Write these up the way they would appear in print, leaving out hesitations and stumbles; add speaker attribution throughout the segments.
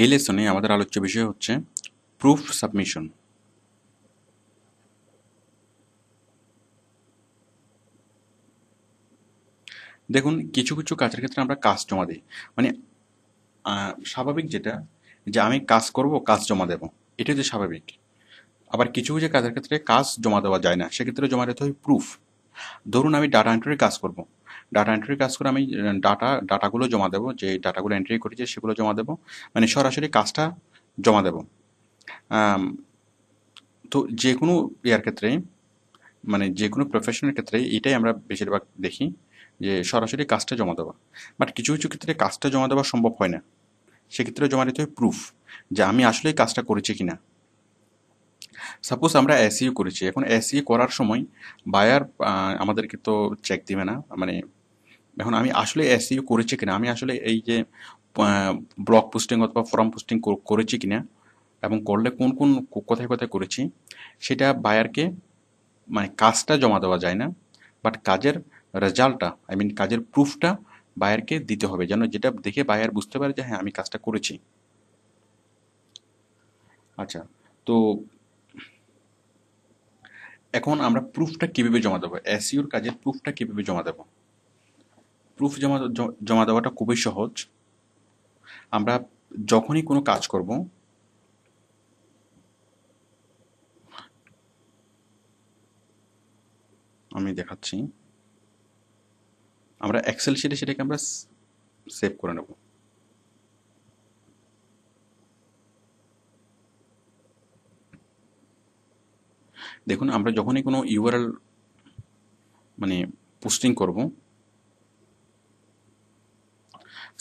Speaker 1: এই লেসনে আমাদের আলোচ্য বিষয় হচ্ছে প্রুফ সাবমিশন। দেখুন, কিছু কিছু কাজের ক্ষেত্রে আমরা কাজ জমা দিই, মানে স্বাভাবিক যেটা, যে আমি কাজ করব, কাজ জমা দেব, এটা হচ্ছে স্বাভাবিক। আবার কিছু কিছু কাজের ক্ষেত্রে কাজ জমা দেওয়া যায় না, সেক্ষেত্রে জমা দিতে হয় প্রুফ। ধরুন আমি ডাটা এন্ট্রির কাজ করব, ডাটা এন্ট্রির কাজ করে আমি ডাটাগুলো জমা দেবো, যে ডাটাগুলো এন্ট্রি করেছি সেগুলো জমা দেবো, মানে সরাসরি কাজটা জমা দেবো। আম, তো যে কোনো ইয়ার ক্ষেত্রে, মানে যে কোনো প্রফেশনের ক্ষেত্রে এটাই আমরা বেশিরভাগ দেখি, যে সরাসরি কাজটা জমা দেওয়া। বাট কিছু কিছু ক্ষেত্রে কাজটা জমা দেওয়া সম্ভব হয় না, সেক্ষেত্রে জমা দিতে হয় প্রুফ, যে আমি আসলে কাজটা করেছি কিনা। সাপোজ আমরা এসইও করেছি, এখন এসইও করার সময় বায়ার আমাদেরকে তো চেক দিবে না, মানে এখন আমি আসলে এসইও করেছি কিনা, আমি আসলে এই যে ব্লগ পোস্টিং অথবা ফর্ম পোস্টিং করেছি কিনা, এবং করলে কোন কোন কোথায় কোথায় করেছি, সেটা বায়ারকে, মানে কাজটা জমা দেওয়া যায় না, বাট কাজের রেজাল্টটা, আই মিন কাজের প্রুফটা বায়ারকে দিতে হবে, যেন যেটা দেখে বায়ার বুঝতে পারে যে হ্যাঁ আমি কাজটা করেছি। আচ্ছা, তো এখন আমরা প্রুফটা কিভাবে জমা দেবো, এসইওর কাজের প্রুফটা কিভাবে জমা দেবো? প্রুফ জমা দেওয়াটা খুবই সহজ। আমরা যখনই কোনো কাজ করব, আমি দেখাচ্ছি, আমরা এক্সেল শিটে সেটাকে আমরা সেভ করে নেব। দেখুন, আমরা যখনই কোনো ইউআরএল, মানে পোস্টিং করব,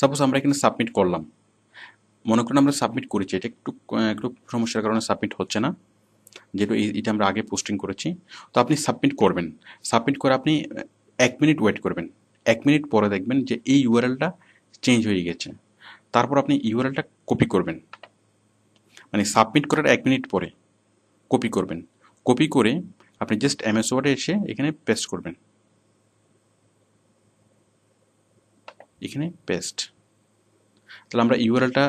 Speaker 1: সাপোজ আমরা এখানে সাবমিট করলাম, মনে করুন আমরা সাবমিট করেছি, এটা একটু একটু সমস্যার কারণে সাবমিট হচ্ছে না, যেহেতু এটা আমরা আগে পোস্টিং করেছি। তো আপনি সাবমিট করবেন, সাবমিট করে আপনি 1 মিনিট ওয়েট করবেন, 1 মিনিট পরে দেখবেন যে এই ইউআরএলটা চেঞ্জ হয়ে গেছে। তারপর আপনি ইউআরএলটা কপি করবেন, মানে সাবমিট করার 1 মিনিট পরে কপি করবেন। কপি করে আপনি জাস্ট এমএস ওয়ার্ডে এসে এখানে পেস্ট করবেন, এখানে পেস্ট। তাহলে আমরা ইউআরএলটা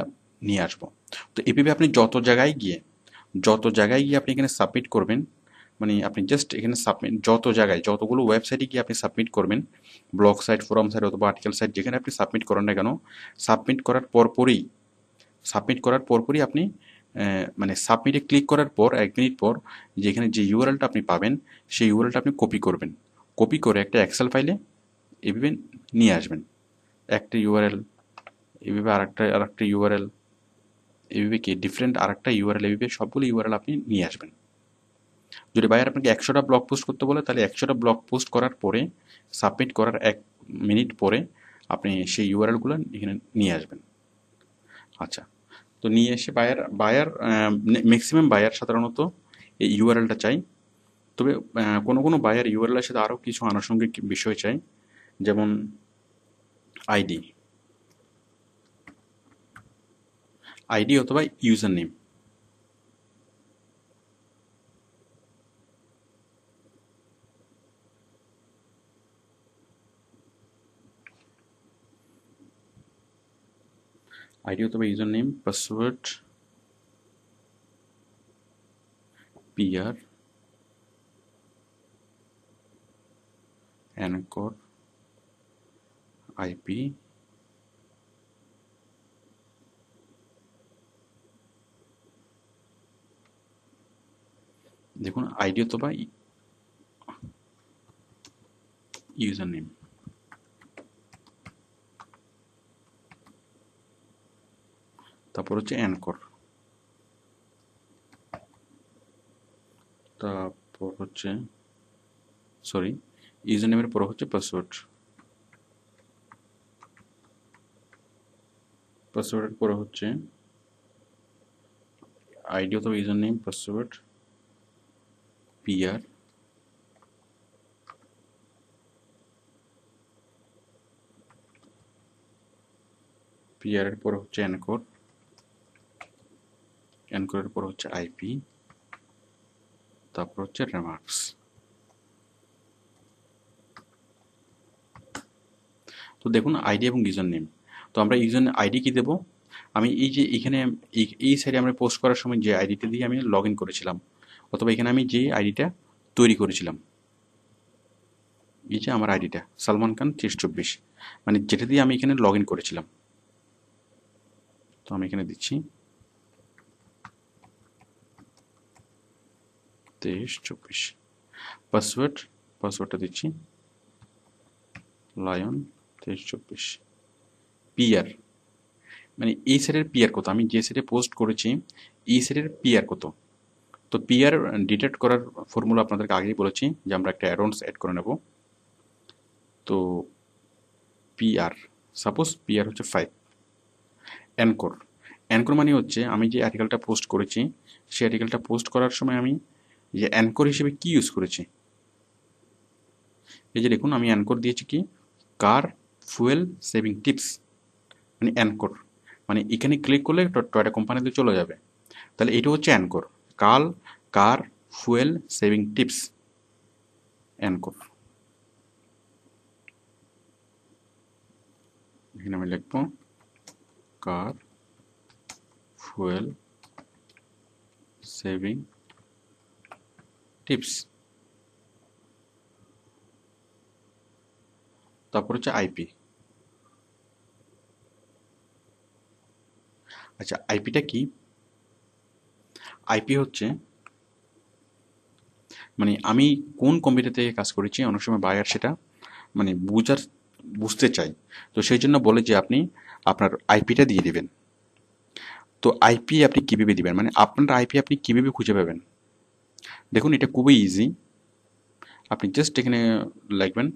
Speaker 1: নিয়ে আসবো। তো এভাবে আপনি যত জায়গায় গিয়ে আপনি এখানে সাবমিট করবেন, মানে আপনি জাস্ট এখানে সাবমিট, যত জায়গায়, যতগুলো ওয়েবসাইটে গিয়ে আপনি সাবমিট করবেন, ব্লগ সাইট, ফোরাম সাইট অথবা আর্টিকেল সাইট, যেখানে আপনি সাবমিট করেন না কেন, সাবমিট করার পরপরই সাবমিট করার পরপরই আপনি মানে সাবমিটে ক্লিক করার পর 1 মিনিট পর যেখানে যে ইউআরএলটা আপনি পাবেন, সেই ইউআরএলটা আপনি কপি করবেন। কপি করে একটা এক্সেল ফাইলে এভাবে নিয়ে আসবেন, একটা ইউআরএল, এভাবে আরেকটা ইউআরএল, এভাবে কি ডিফারেন্ট আরেকটা ইউআরএল, এভাবে সবগুলো ইউআরএল আপনি নিয়ে আসবেন। যদি বায়ার আপনাকে 100টা ব্লগ পোস্ট করতে বলে, তাহলে 100টা ব্লগ পোস্ট করার পরে, সাবমিট করার 1 মিনিট পরে আপনি সেই ইউআরএলগুলো এখানে নিয়ে আসবেন। আচ্ছা, তো নিয়ে এসে বায়ার বায়ার ম্যাক্সিমাম বায়ার সাধারণত এই ইউআরএলটা চাই। তবে কোনো কোনো বায়ার ইউআরএল এর সাথে আরও কিছু আনুষঙ্গিক বিষয় চাই, যেমন আইডি, আইডি অথবা ইউজার নেম। আইডি অথবা user name, password, PR, anchor, IP, দেখুন আইডি অথবা ইউজার নেম, তারপর হচ্ছে অ্যানকর, তারপর হচ্ছে, সরি, ইউজার নেমের পর হচ্ছে পাসওয়ার্ড, পাসওয়ার্ডের পরে হচ্ছে আইডি অথবা user name, password, PR, PR এর পর হচ্ছে অ্যানকর, অ্যানকরের পর হচ্ছে আইপি, তারপর হচ্ছে রেমার্কস। তো দেখুন আইডি এবং ইউজার নেম। তো আমরা ইউজার আইডি কি দেব? আমি এই যে এখানে এই সাইডে আমরা পোস্ট করার সময় যে আইডিটা দিয়ে আমি লগ ইন করেছিলাম, অথবা এখানে আমি যে আইডিটা তৈরি করেছিলাম, এই যে আমার আইডিটা সালমান খান 2324, মানে যেটা দিয়ে আমি এখানে লগ ইন করেছিলাম। তো আমি এখানে দিচ্ছি 2324, পাসওয়ার্ডটা দিচ্ছি লায়ন 2324। পিআর মানে এই সাইডের পিআর কত, আমি যে সাইডে পোস্ট করেছি এই সাইডের পিআর কত। তো পিআর ডিটেক্ট করার ফর্মুলা আপনাদেরকে আগেই বলেছি যে আমরা একটা অ্যাডন্স অ্যাড করে নেব। তো পিআর, সাপোজ পিআর হচ্ছে 5। অ্যানকর, অ্যানকর মানে হচ্ছে আমি যে আর্টিকেলটা পোস্ট করেছি সেই আর্টিকেলটা পোস্ট করার সময় আমি যে অ্যানকর হিসেবে কি ইউজ করেছি। এই যে দেখুন আমি অ্যানকর দিয়েছি কি, কার ফুয়েল সেভিং টিপস, মানে অ্যানকর, মানে এখানে ক্লিক করলে টয়টা কোম্পানিতে চলে যাবে। তাহলে এটা হচ্ছে অ্যানকর, কার ফুয়েল সেভিং টিপস, অ্যানকর। এখানে আমি লিখব কার ফুয়েল সেভিং টিপস। তারপর হচ্ছে আইপি। আচ্ছা আইপিটা কি? আইপি হচ্ছে মানে আমি কোন কম্পিউটার থেকে কাজ করেছি, অনেক সময় বায়ার সেটা মানে বুঝতে চাই, তো সেই জন্য বলে যে আপনি আপনার আইপিটা দিয়ে দিবেন। তো আইপি আপনি কীভাবে দিবেন, মানে আপনার আইপি আপনি কীভাবে খুঁজে পাবেন? দেখুন এটা খুবই ইজি। আপনি জাস্ট এখানে লিখবেন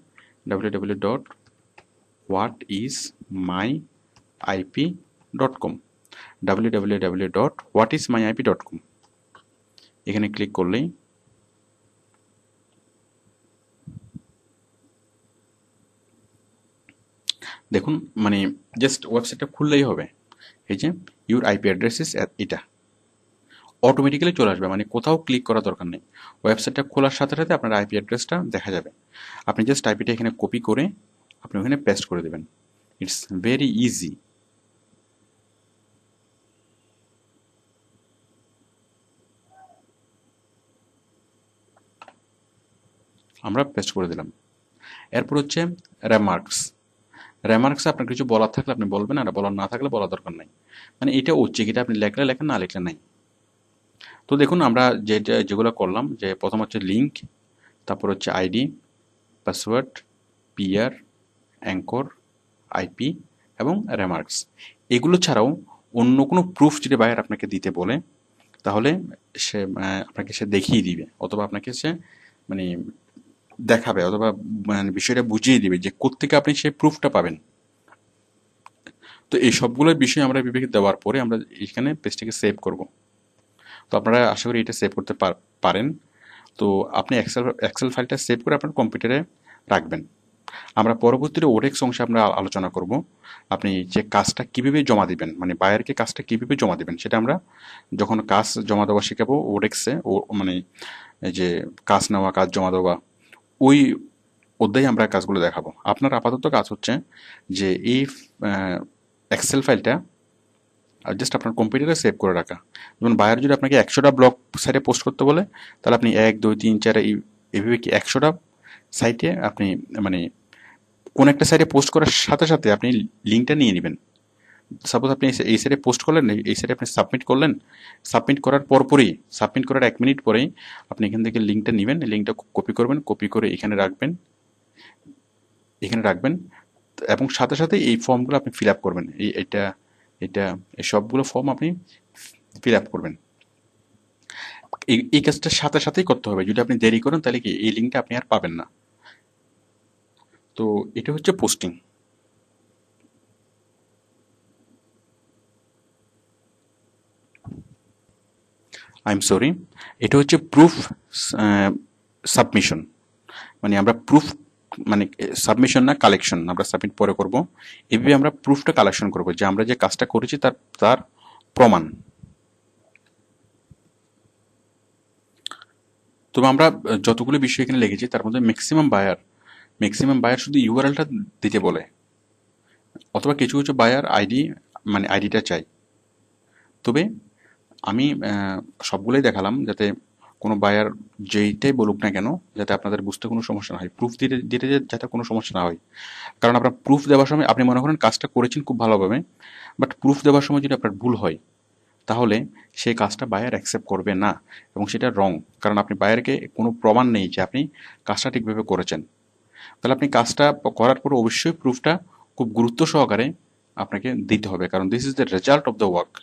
Speaker 1: www.whatismyip.com, www.whatismyip.com। এখানে ক্লিক করলেই দেখুন মানে জাস্ট ওয়েবসাইটটা খুললেই হবে। এই যে ইউর আইপি অ্যাড্রেস ইস, এটা অটোমেটিক্যালি চলে আসবে, মানে কোথাও ক্লিক করার দরকার নেই। ওয়েবসাইটটা খোলার সাথে সাথে আপনার আইপি অ্যাড্রেসটা দেখা যাবে। আপনি জাস্ট আইপিটা এখানে কপি করে আপনি ওখানে পেস্ট করে দেবেন। It's very easy. আমরা পেস্ট করে দিলাম। এরপর হচ্ছে রেমার্কস আপনার কিছু বলার থাকলে আপনি বলবেন, আর বলার না থাকলে বলার দরকার নাই। মানে এটা উচিত, এটা আপনি লেখলে লেখেন, না লিখলে নাই। তো দেখুন আমরা যেগুলো করলাম, যে প্রথম হচ্ছে লিঙ্ক, তারপর হচ্ছে ID, password, PR, anchor, IP এবং রেমার্কস। এগুলো ছাড়াও অন্য কোনো প্রুফ যদি বায়ার আপনাকে দিতে বলে, তাহলে সে আপনাকে সে দেখিয়ে দিবে, অথবা আপনাকে সে মানে দেখাবে, অথবা মানে বিষয়টা বুঝিয়ে দিবে যে কোত্থেকে আপনি সেই প্রুফটা পাবেন। তো এই সবগুলোর বিষয় আমরা বিবেকে দেওয়ার পরে আমরা এখানে পেজটাকে সেভ করব। তো আপনারা আশা করি এটা সেভ করতে পারেন। তো আপনি এক্সেল ফাইলটা সেভ করে আপনার কম্পিউটারে রাখবেন। আমরা পরবর্তীতে ওডেক্স অংশে আমরা আলোচনা করব আপনি যে কাজটা কীভাবে জমা দিবেন, মানে বায়ারকে কাজটা কীভাবে জমা দিবেন, সেটা আমরা যখন কাজ জমা দেওয়া শেখাবো ওডেক্সে, ও মানে এই যে কাজ নেওয়া, কাজ জমা দেওয়া, ওই অধ্যায়ে আমরা কাজগুলো দেখাবো। আপনার আপাতত কাজ হচ্ছে যে এই এক্সেল ফাইলটা জাস্ট আপনার কম্পিউটারে সেভ করে রাখা। যেমন বায়ার যদি আপনাকে 100টা ব্লগ সাইটে পোস্ট করতে বলে, তাহলে আপনি 1 2 3 4 এইভাবে কি 100টা সাইটে আপনি মানে কোন একটা সাইটে পোস্ট করার সাথে সাথে আপনি লিঙ্কটা নিয়ে নেবেন। সাপোজ আপনি এই সাইটে পোস্ট করলেন, এই সাইটে আপনি সাবমিট করলেন, সাবমিট করার পরপরই, সাবমিট করার 1 মিনিট পরেই আপনি এখান থেকে লিঙ্কটা নেবেন, লিঙ্কটা কপি করবেন, কপি করে এখানে রাখবেন এবং সাথে সাথে এই ফর্মগুলো আপনি ফিল আপ করবেন। এটা এই সবগুলো ফর্ম আপনি ফিল আপ করবেন। এই কাজটা সাথে সাথেই করতে হবে। যদি আপনি দেরি করেন তাহলে কি এই লিঙ্কটা আপনি আর পাবেন না। তো এটা হচ্ছে পোস্টিং। আই এম সরি, এটা হচ্ছে প্রুফ সাবমিশন। মানে আমরা প্রুফ মানে সাবমিশন না, কালেকশন। আমরা সাবমিট পরে করব। এভাবে আমরা প্রুফটা কালেকশন করব যে আমরা যে কাজটা করেছি তার প্রমাণ। তবে আমরা যতগুলো বিষয় এখানে লিখেছি তার মধ্যে ম্যাক্সিমাম বায়ার শুধু ইউআরএলটা দিতে বলে, অথবা কিছু কিছু বায়ার আইডি মানে আইডিটা চাই। তবে আমি সবগুলোই দেখালাম যাতে কোনো বায়ার যেইটাই বলুক না কেন যাতে আপনাদের বুঝতে কোনো সমস্যা না হয়, প্রুফ দিতে দিতে যাতে কোনো সমস্যা না হয়। কারণ আপনার প্রুফ দেওয়ার সময় আপনি মনে করেন কাজটা করেছেন খুব ভালোভাবে, বাট প্রুফ দেওয়ার সময় যদি আপনার ভুল হয় তাহলে সেই কাজটা বায়ার অ্যাকসেপ্ট করবে না, এবং সেটা রং। কারণ আপনি বায়ারকে কোনো প্রমাণ নেই যে আপনি কাজটা ঠিকভাবে করেছেন। তাহলে আপনি কাজটা করার পর অবশ্যই প্রুফটা খুব গুরুত্ব সহকারে আপনাকে দিতে হবে, কারণ this is the result of the work.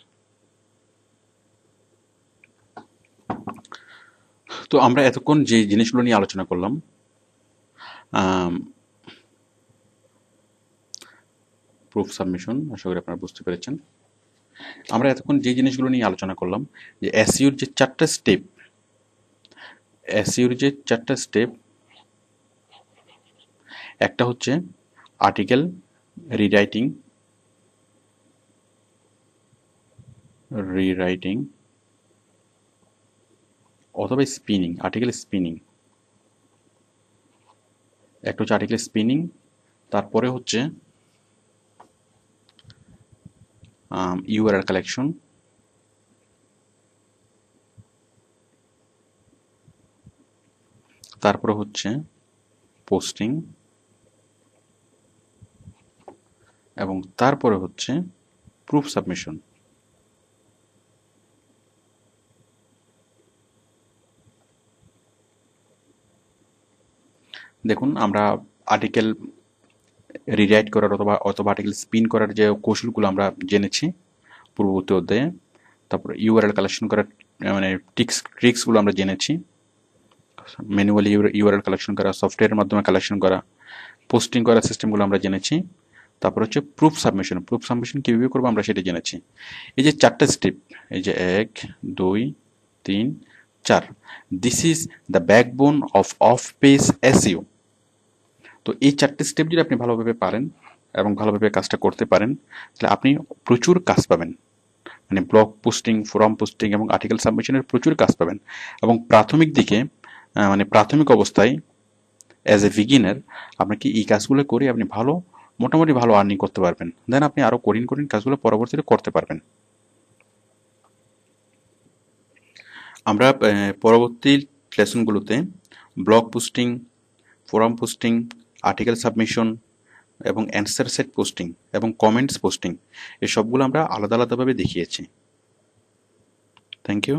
Speaker 1: তো আমরা এতক্ষণ যে জিনিসগুলো নিয়ে আলোচনা করলাম, প্রুফ সাবমিশন, আশা করি আপনারা বুঝতে পেরেছেন। আমরা এতক্ষণ যে জিনিসগুলো নিয়ে আলোচনা করলাম, যে এসইওর যে চারটা স্টেপ, এসইওর যে চারটা স্টেপ, একটা হচ্ছে আর্টিকেল রিরাইটিং, রিরাইটিং অথবা স্পিনিং, আর্টিকেল স্পিনিং। একটা হচ্ছে আর্টিকেল স্পিনিং, তারপরে হচ্ছে ইউআরএল কালেকশন, তারপরে হচ্ছে পোস্টিং, এবং তারপরে হচ্ছে প্রুফ সাবমিশন। দেখুন, আমরা আর্টিকেল রিরাইট করার অথবা অথবা আর্টিকেল স্পিন করার যে কৌশলগুলো আমরা জেনেছি পূর্ববর্তী অধ্যায়ে, তারপর ইউআরএল কালেকশন করার মানে ট্রিক্সগুলো আমরা জেনেছি, ম্যানুয়ালি ইউআরএল কালেকশন করা, সফটওয়্যারের মাধ্যমে কালেকশন করা, পোস্টিং করার সিস্টেমগুলো আমরা জেনেছি। তারপর হচ্ছে প্রুফ সাবমিশন, প্রুফ সাবমিশন কীভাবে করবো আমরা সেটা জেনেছি। এই যে চারটা স্টেপ, এই যে 1 2 3 4, this is the backbone of page SEO. তো এই চারটে স্টেপ যদি আপনি ভালোভাবে পারেন এবং ভালোভাবে কাজটা করতে পারেন, তাহলে আপনি প্রচুর কাজ পাবেন, মানে ব্লগ পোস্টিং, ফোরাম পোস্টিং এবং আর্টিকেল সাবমিশনের প্রচুর কাজ পাবেন। এবং প্রাথমিক দিকে মানে প্রাথমিক অবস্থায় অ্যাজ এ বিগিনার আপনাকে এই কাজগুলো করে আপনি মোটামুটি ভালো আর্নিং করতে পারবেন। দেন আপনি আরও কঠিন কঠিন কাজগুলো পরবর্তীতে করতে পারবেন। আমরা পরবর্তী লেসনগুলোতে blog posting, forum posting, article submission এবং অ্যান্সার সেট পোস্টিং এবং কমেন্টস পোস্টিং, এই সবগুলো আমরা আলাদা আলাদাভাবে দেখিয়েছি। Thank you.